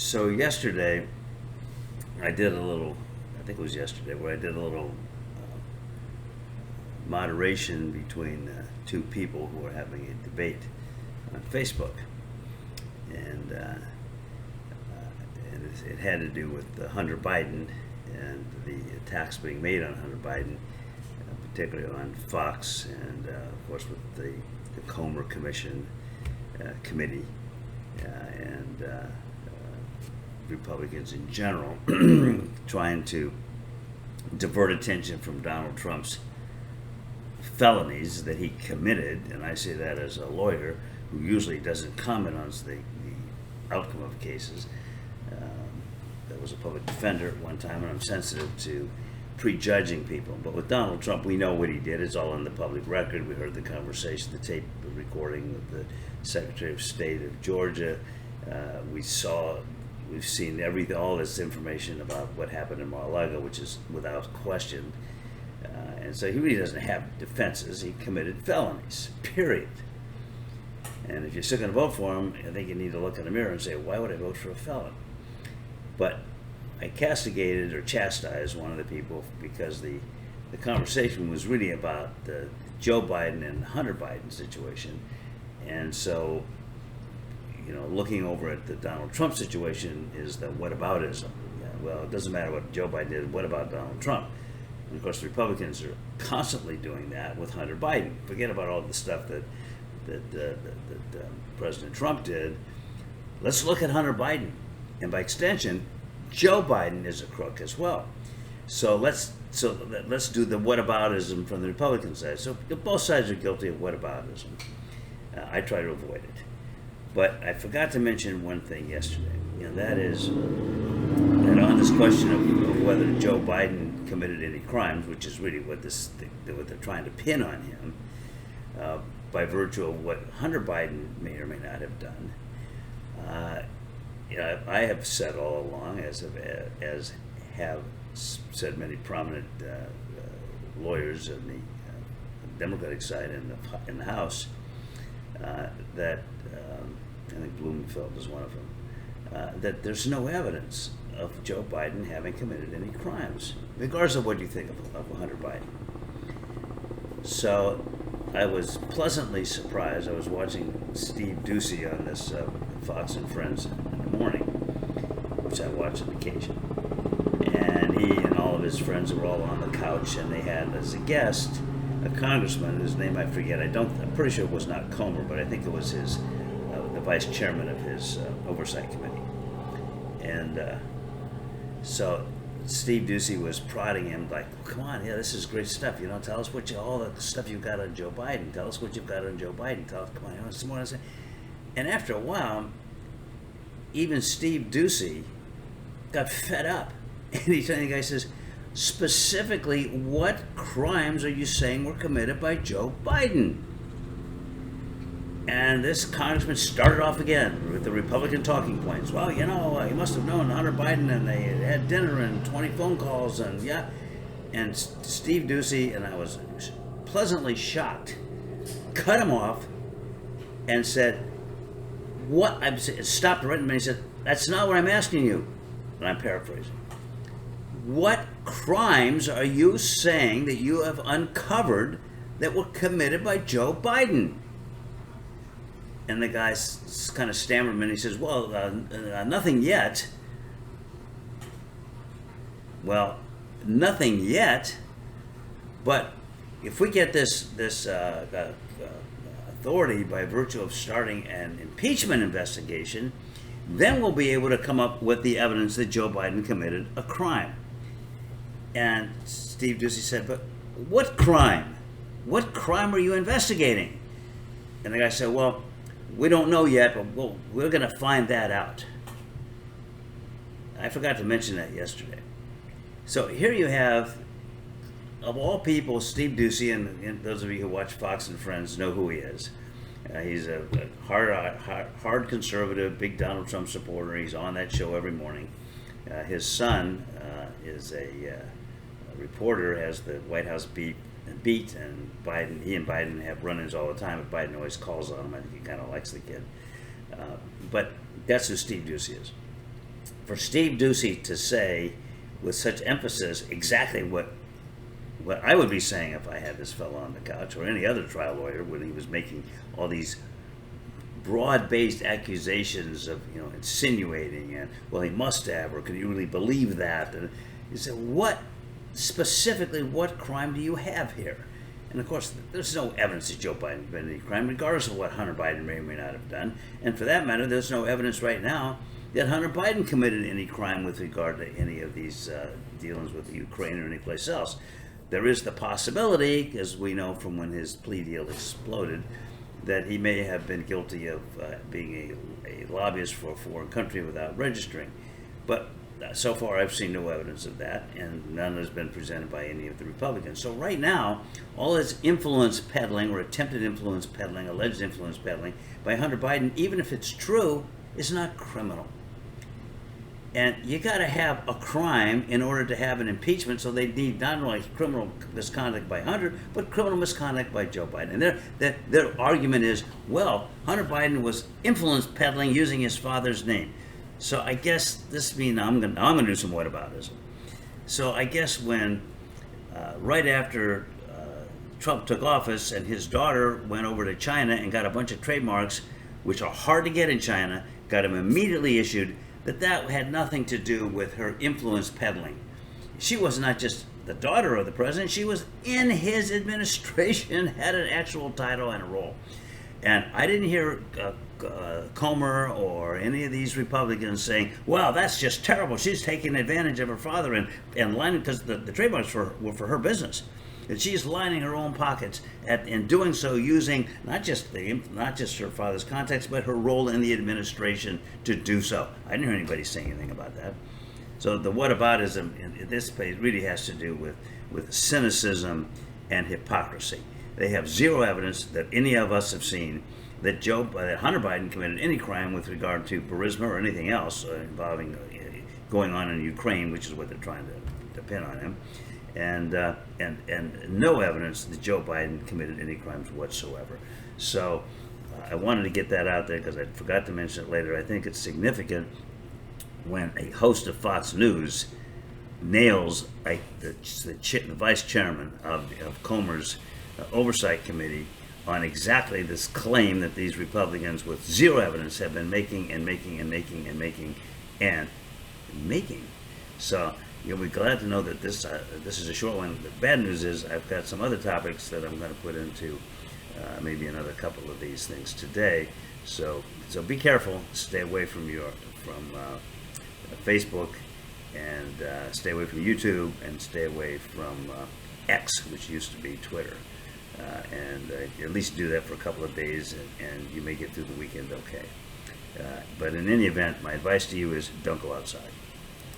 So yesterday, I did a little, I think it was yesterday, where I did a little moderation between two people who were having a debate on Facebook. And it had to do with Hunter Biden and the attacks being made on Hunter Biden, particularly on Fox and, of course, with the Comer Commission committee and Republicans in general trying to divert attention from Donald Trump's felonies that he committed, and I say that as a lawyer who usually doesn't comment on the outcome of cases. That was a public defender at one time, and I'm sensitive to prejudging people. But with Donald Trump, we know what he did. It's all on the public record. We heard the conversation, the tape recording with the Secretary of State of Georgia. We've seen everything, all this information about what happened in Mar-a-Lago, which is without question. And so he really doesn't have defenses. He committed felonies, period. And if you're still going to vote for him, I think you need to look in the mirror and say, why would I vote for a felon? But I castigated or chastised one of the people because the conversation was really about the Joe Biden and Hunter Biden situation. And so, looking over at the Donald Trump situation is the whataboutism. Yeah, well, it doesn't matter what Joe Biden did. What about Donald Trump? And of course, the Republicans are constantly doing that with Hunter Biden. Forget about all the stuff that President Trump did. Let's look at Hunter Biden, and by extension, Joe Biden is a crook as well. So let's do the whataboutism from the Republican side. So both sides are guilty of whataboutism. I try to avoid it, but I forgot to mention one thing yesterday, and that is that on this question of whether Joe Biden committed any crimes, which is really what they're trying to pin on him, by virtue of what Hunter Biden may or may not have done. I have said all along, as have said many prominent lawyers on the Democratic side in the House, that I think Blumenfeld is one of them, that there's no evidence of Joe Biden having committed any crimes, regardless of what you think of Hunter Biden. So I was pleasantly surprised. I was watching Steve Doocy on this Fox and Friends in the morning, which I watch on occasion. And he and all of his friends were all on the couch, and they had as a guest a congressman whose name I forget. I'm pretty sure it was not Comer, but I think it was the vice chairman of his oversight committee. And so Steve Doocy was prodding him like, come on, yeah, this is great stuff. Tell us all the stuff you've got on Joe Biden. Tell us what you've got on Joe Biden. Tell us, come on, some more. And after a while, even Steve Doocy got fed up. And the guy says, specifically, what crimes are you saying were committed by Joe Biden? And this congressman started off again with the Republican talking points. Well, he must have known Hunter Biden, and they had dinner and 20 phone calls, and yeah. And Steve Doocy, and I was pleasantly shocked, cut him off and said, what? I stopped right, and he said, that's not what I'm asking you. And I'm paraphrasing. What crimes are you saying that you have uncovered that were committed by Joe Biden? And the guy kind of stammered and he says, well, nothing yet. Well, nothing yet, but if we get this authority by virtue of starting an impeachment investigation, then we'll be able to come up with the evidence that Joe Biden committed a crime. And Steve Doocy said, but what crime? What crime are you investigating? And the guy said, well, we don't know yet, but we're going to find that out. I forgot to mention that yesterday. So here you have, of all people, Steve Doocy, and those of you who watch Fox and Friends know who he is. He's a hard conservative, big Donald Trump supporter. He's on that show every morning. His son is a reporter, has the White House beat, and he and Biden have run-ins all the time, but Biden always calls on him. I think he kind of likes the kid. But that's who Steve Doocy is. for Steve Ducey to say with such emphasis exactly what I would be saying if I had this fellow on the couch, or any other trial lawyer, when he was making all these broad-based accusations of, insinuating, and, well, he must have, or can you really believe that? And you said, what crime do you have here? And of course, there's no evidence that Joe Biden committed any crime, regardless of what Hunter Biden may or may not have done. And for that matter, there's no evidence right now that Hunter Biden committed any crime with regard to any of these dealings with the Ukraine or any place else. There is the possibility, as we know from when his plea deal exploded, that he may have been guilty of being a lobbyist for a foreign country without registering. But so far I've seen no evidence of that, and none has been presented by any of the Republicans. So right now, all this influence peddling, or attempted influence peddling, alleged influence peddling by Hunter Biden, even if it's true, is not criminal. And you got to have a crime in order to have an impeachment, so they need not only criminal misconduct by Hunter, but criminal misconduct by Joe Biden. And their argument is, well, Hunter Biden was influence peddling using his father's name. So I guess this means I'm gonna do some whataboutism. So I guess when right after Trump took office and his daughter went over to China and got a bunch of trademarks, which are hard to get in China, got them immediately issued, that had nothing to do with her influence peddling. She was not just the daughter of the president, she was in his administration, had an actual title and a role. And I didn't hear Comer or any of these Republicans saying, well, that's just terrible, she's taking advantage of her father and lining, because the trademarks were for her business. And she's lining her own pockets in doing so, using not just her father's contacts, but her role in the administration to do so. I didn't hear anybody saying anything about that. So the whataboutism in this case really has to do with cynicism and hypocrisy. They have zero evidence that any of us have seen that Hunter Biden committed any crime with regard to Burisma or anything else involving going on in Ukraine, which is what they're trying to pin on him. And no evidence that Joe Biden committed any crimes whatsoever. So I wanted to get that out there because I forgot to mention it later. I think it's significant when a host of Fox News nails the vice chairman of Comer's oversight committee on exactly this claim that these Republicans with zero evidence have been making. So you'll be glad to know that this is a short one. The bad news is I've got some other topics that I'm going to put into maybe another couple of these things today. So be careful. Stay away from Facebook, and stay away from YouTube, and stay away from X, which used to be Twitter. And at least do that for a couple of days, and you may get through the weekend okay. But in any event, my advice to you is don't go outside.